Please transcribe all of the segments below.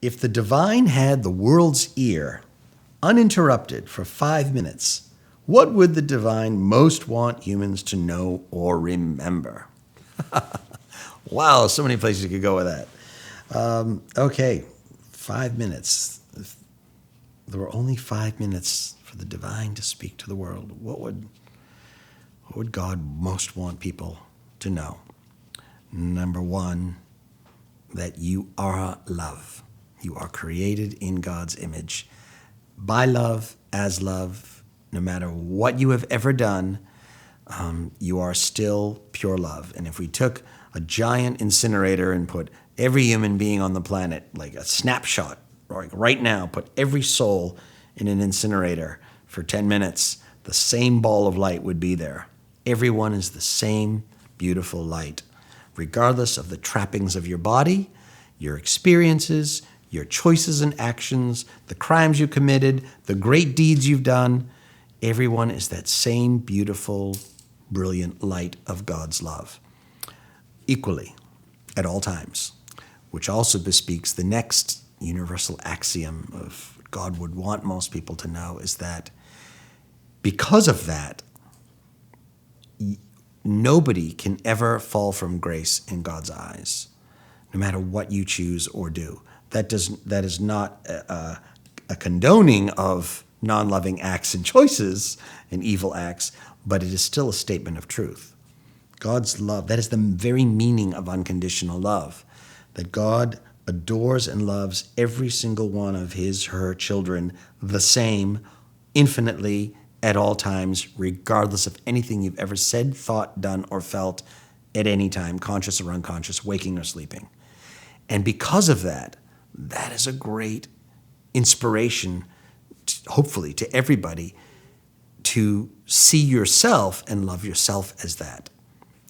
If the divine had the world's ear, uninterrupted for 5 minutes, what would the divine most want humans to know or remember? Wow, so many places you could go with that. Okay, 5 minutes. If there were only 5 minutes for the divine to speak to the world, what would God most want people to know? Number one, that you are love. You are created in God's image, by love, as love. No matter what you have ever done, you are still pure love. And if we took a giant incinerator and put every human being on the planet, like a snapshot, like right now, put every soul in an incinerator for 10 minutes, the same ball of light would be there. Everyone is the same beautiful light, regardless of the trappings of your body, your experiences, your choices and actions, the crimes you committed, the great deeds you've done. Everyone is that same beautiful, brilliant light of God's love, equally at all times, which also bespeaks the next universal axiom of what God would want most people to know, is that because of that, nobody can ever fall from grace in God's eyes, no matter what you choose or do. That is not a condoning of non-loving acts and choices and evil acts, but it is still a statement of truth. God's love, that is the very meaning of unconditional love, that God adores and loves every single one of his, her children the same, infinitely, at all times, regardless of anything you've ever said, thought, done, or felt at any time, conscious or unconscious, waking or sleeping. And because of that, that is a great inspiration, hopefully, to everybody to see yourself and love yourself as that.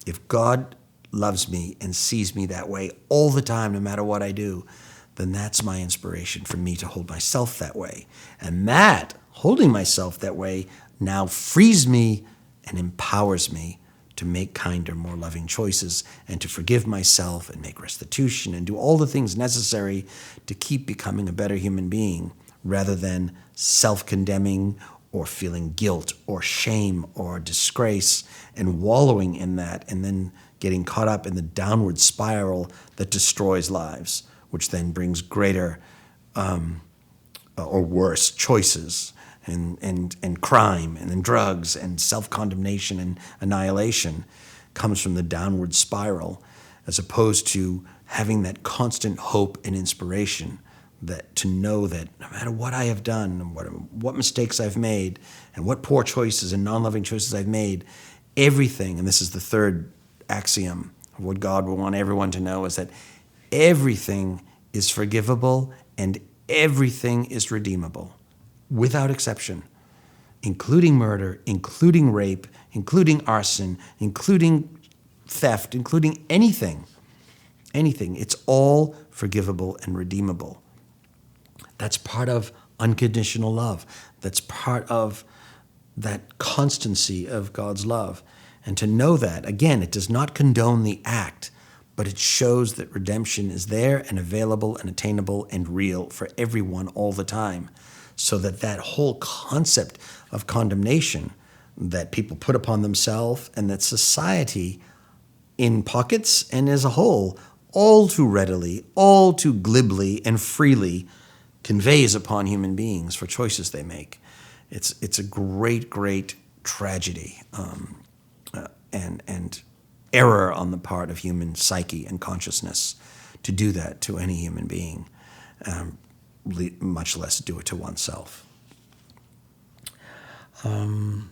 If God loves me and sees me that way all the time, no matter what I do, then that's my inspiration for me to hold myself that way. And that, holding myself that way, now frees me and empowers me to make kinder, more loving choices and to forgive myself and make restitution and do all the things necessary to keep becoming a better human being, rather than self-condemning or feeling guilt or shame or disgrace and wallowing in that, and then getting caught up in the downward spiral that destroys lives, which then brings greater or worse choices and crime and then drugs and self-condemnation and annihilation comes from the downward spiral, as opposed to having that constant hope and inspiration, that to know that no matter what I have done and what mistakes I've made and what poor choices and non-loving choices I've made, everything, and this is the third axiom of what God will want everyone to know, is that everything is forgivable and everything is redeemable, without exception, including murder, including rape, including arson, including theft, including anything. Anything. It's all forgivable and redeemable. That's part of unconditional love. That's part of that constancy of God's love. And to know that, again, it does not condone the act, but it shows that redemption is there and available and attainable and real for everyone all the time. So that whole concept of condemnation that people put upon themselves and that society in pockets and as a whole all too readily, all too glibly and freely conveys upon human beings for choices they make. It's a great, great tragedy and error on the part of human psyche and consciousness to do that to any human being. Much less do it to oneself. And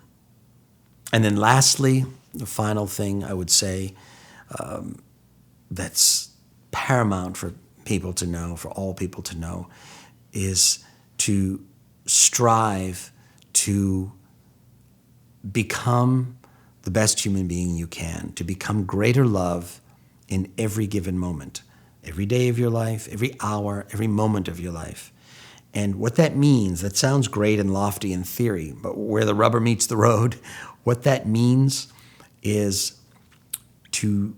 then lastly, the final thing I would say that's paramount for people to know, for all people to know, is to strive to become the best human being you can, to become greater love in every given moment. Every day of your life, every hour, every moment of your life. And what that means, that sounds great and lofty in theory, but where the rubber meets the road, what that means is to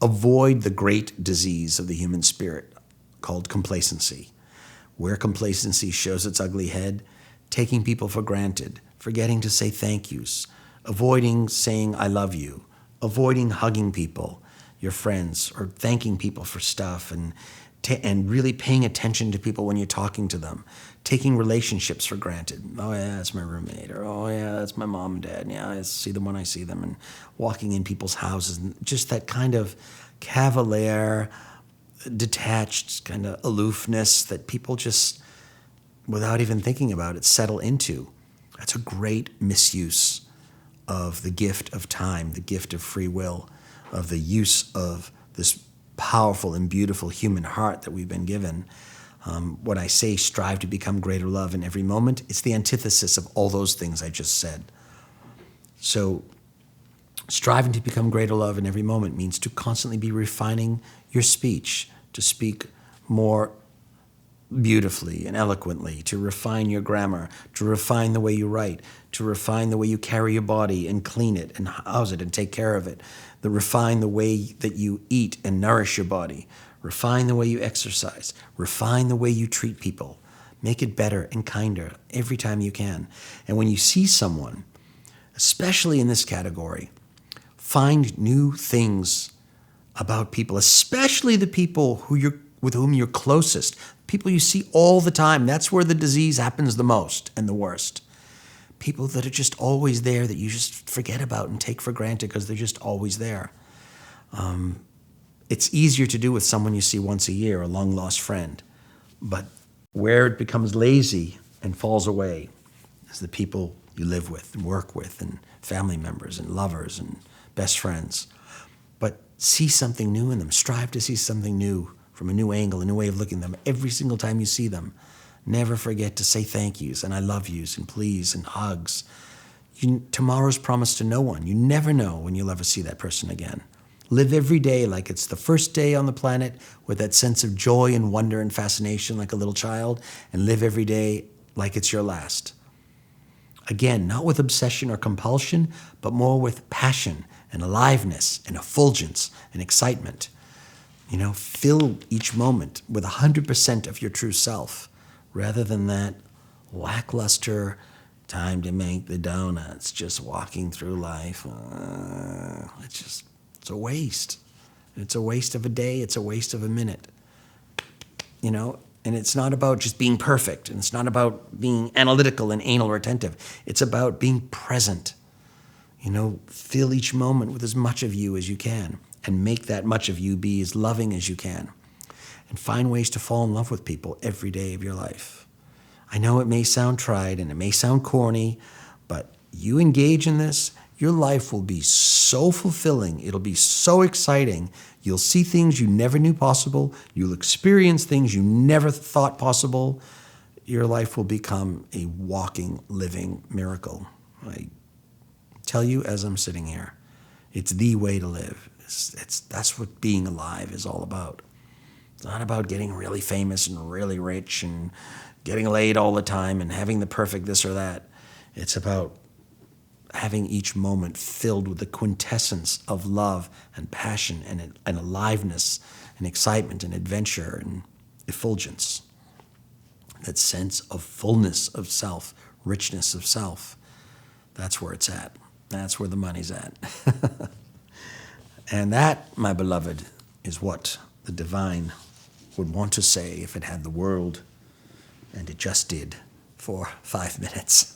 avoid the great disease of the human spirit called complacency. Where complacency shows its ugly head, taking people for granted, forgetting to say thank yous, avoiding saying I love you, avoiding hugging people, your friends, or thanking people for stuff, and really paying attention to people when you're talking to them, taking relationships for granted. Oh yeah, that's my roommate, or oh yeah, that's my mom and dad. Yeah, I see them when I see them, and walking in people's houses, and just that kind of cavalier, detached kind of aloofness that people just, without even thinking about it, settle into. That's a great misuse of the gift of time, the gift of free will, of the use of this powerful and beautiful human heart that we've been given. What I say, strive to become greater love in every moment, it's the antithesis of all those things I just said. So striving to become greater love in every moment means to constantly be refining your speech, to speak more beautifully and eloquently, to refine your grammar, to refine the way you write, to refine the way you carry your body and clean it and house it and take care of it, to refine the way that you eat and nourish your body, refine the way you exercise, refine the way you treat people, make it better and kinder every time you can. And when you see someone, especially in this category, find new things about people, especially the people with whom you're closest, people you see all the time. That's where the disease happens the most and the worst. People that are just always there that you just forget about and take for granted because they're just always there. It's easier to do with someone you see once a year, a long-lost friend. But where it becomes lazy and falls away is the people you live with and work with and family members and lovers and best friends. But see something new in them. Strive to see something new from a new angle, a new way of looking at them every single time you see them. Never forget to say thank yous and I love yous and please and hugs. Tomorrow's promised to no one. You never know when you'll ever see that person again. Live every day like it's the first day on the planet with that sense of joy and wonder and fascination like a little child, and live every day like it's your last. Again, not with obsession or compulsion, but more with passion and aliveness and effulgence and excitement. Fill each moment with 100% of your true self, rather than that lackluster time to make the donuts, just walking through life. It's a waste. It's a waste of a day. It's a waste of a minute. And it's not about just being perfect, and it's not about being analytical and anal retentive. It's about being present. Fill each moment with as much of you as you can, and make that much of you be as loving as you can. And find ways to fall in love with people every day of your life. I know it may sound trite and it may sound corny, but you engage in this, your life will be so fulfilling. It'll be so exciting. You'll see things you never knew possible. You'll experience things you never thought possible. Your life will become a walking, living miracle. I tell you as I'm sitting here, it's the way to live. That's what being alive is all about. It's not about getting really famous and really rich and getting laid all the time and having the perfect this or that. It's about having each moment filled with the quintessence of love and passion and aliveness and excitement and adventure and effulgence. That sense of fullness of self, richness of self. That's where it's at. That's where the money's at. And that, my beloved, is what the divine would want to say if it had the world, and it just did for 5 minutes.